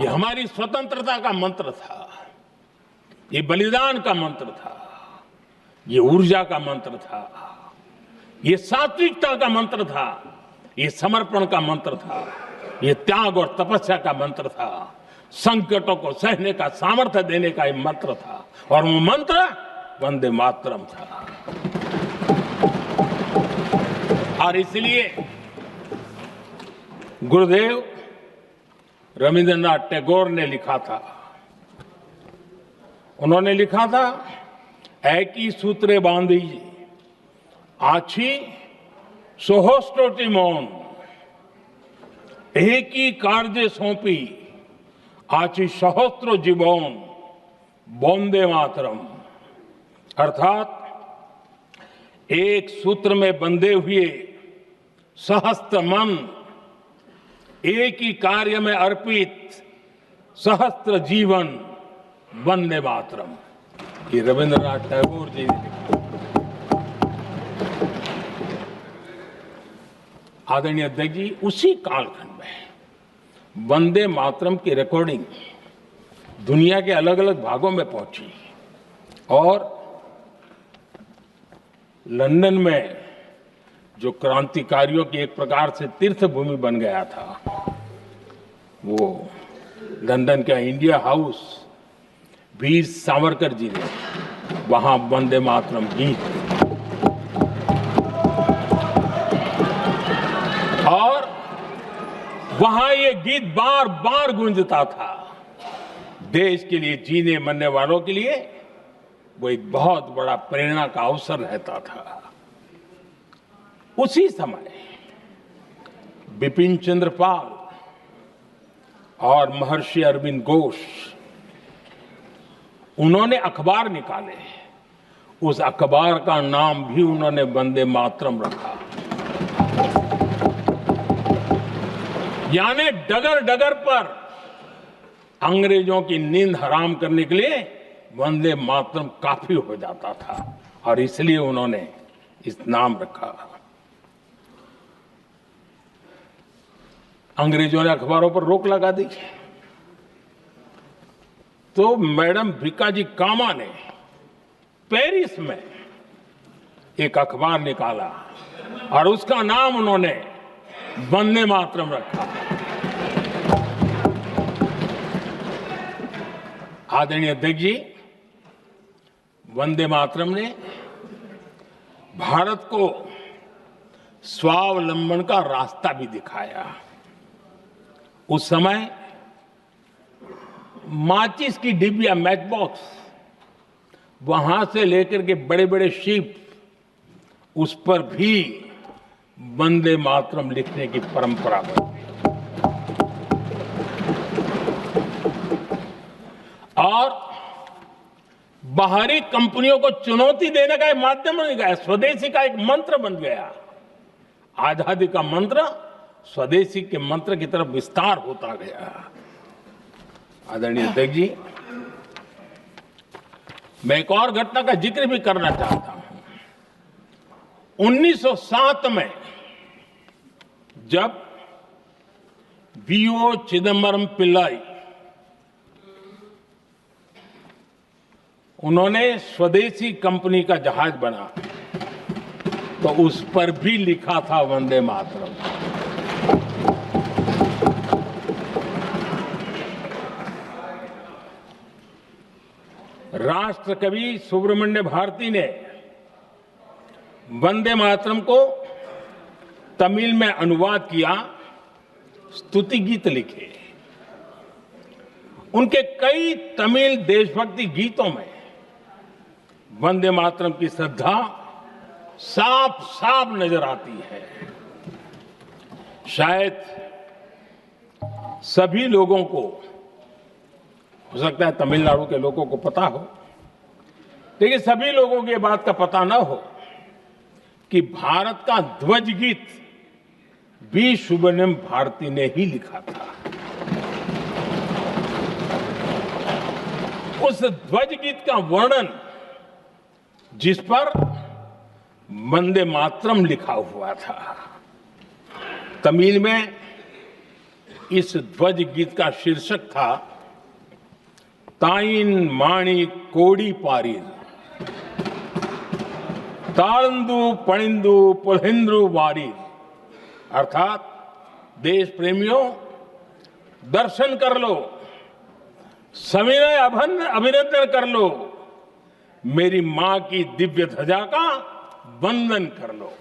ये हमारी स्वतंत्रता का मंत्र था, ये बलिदान का मंत्र था, ये ऊर्जा का मंत्र था, ये सात्विकता का मंत्र था, ये समर्पण का मंत्र था, ये त्याग और तपस्या का मंत्र था, संकटों को सहने का सामर्थ्य देने का ये मंत्र था, और वो मंत्र वंदे मातरम था। और इसलिए गुरुदेव रविंद्रनाथ टैगोर ने लिखा था, उन्होंने लिखा था, एकी सूत्रे बांधी आछी सोहोस्टोटी मौन, एक ही कार्य सौंपी आची सहस्त्र जीवन वंदे मातरम। अर्थात एक सूत्र में बंधे हुए सहस्त्र मन, एक ही कार्य में अर्पित सहस्त्र जीवन वंदे मातरम। ये रविंद्रनाथ टैगोर जी ने लिखा। आदरणीय अध्यक्ष जी, उसी कालखंड में वंदे मातरम की रिकॉर्डिंग दुनिया के अलग अलग भागों में पहुंची और लंदन में जो क्रांतिकारियों की एक प्रकार से तीर्थ भूमि बन गया था, वो लंदन का इंडिया हाउस, वीर सावरकर जी ने वहां वंदे मातरम गीत, और वहां ये गीत बार बार गूंजता था। देश के लिए जीने मरने वालों के लिए वो एक बहुत बड़ा प्रेरणा का अवसर रहता था। उसी समय बिपिन चंद्र पाल और महर्षि अरविंद घोष, उन्होंने अखबार निकाले, उस अखबार का नाम भी उन्होंने वंदे मातरम रखा। यानी डगर डगर पर अंग्रेजों की नींद हराम करने के लिए वंदे मातरम काफी हो जाता था, और इसलिए उन्होंने इस नाम रखा। अंग्रेजों ने अखबारों पर रोक लगा दी, तो मैडम भिकाजी कामा ने पेरिस में एक अखबार निकाला और उसका नाम उन्होंने वंदे मातरम रखा। आदरणीय अध्यक्ष जी, वंदे मातरम ने भारत को स्वावलंबन का रास्ता भी दिखाया। उस समय माचिस की डिबिया, मैच बॉक्स, वहां से लेकर के बड़े बड़े शिप, उस पर भी वंदे मातरम लिखने की परंपरा बनी और बाहरी कंपनियों को चुनौती देने का एक माध्यम बन गया, स्वदेशी का एक मंत्र बन गया। आजादी का मंत्र स्वदेशी के मंत्र की तरफ विस्तार होता गया। आदरणीय अध्यक्ष जी, मैं एक और घटना का जिक्र भी करना चाहता हूं। 1907 में जब वीओ चिदम्बरम पिल्लाई, उन्होंने स्वदेशी कंपनी का जहाज बना, तो उस पर भी लिखा था वंदे मातरम। राष्ट्र कवि सुब्रमण्य भारती ने वंदे मातरम को तमिल में अनुवाद किया, स्तुति गीत लिखे। उनके कई तमिल देशभक्ति गीतों में वंदे मातरम की श्रद्धा साफ साफ नजर आती है। शायद सभी लोगों को, हो सकता है तमिलनाडु के लोगों को पता हो, लेकिन सभी लोगों को ये बात का पता ना हो कि भारत का ध्वज गीत वी सुब्रमण्यम भारती ने ही लिखा था। उस ध्वज गीत का वर्णन, जिस पर वंदे मातरम लिखा हुआ था, तमिल में इस ध्वज गीत का शीर्षक था ताइन माणी कोड़ी पारी, ताळंदु पणिंदु पुल्हिंद्रु वारी। अर्थात देश प्रेमियों, दर्शन कर लो, सविनय अभिनंदन कर लो, मेरी मां की दिव्य ध्वजा का वंदन कर लो।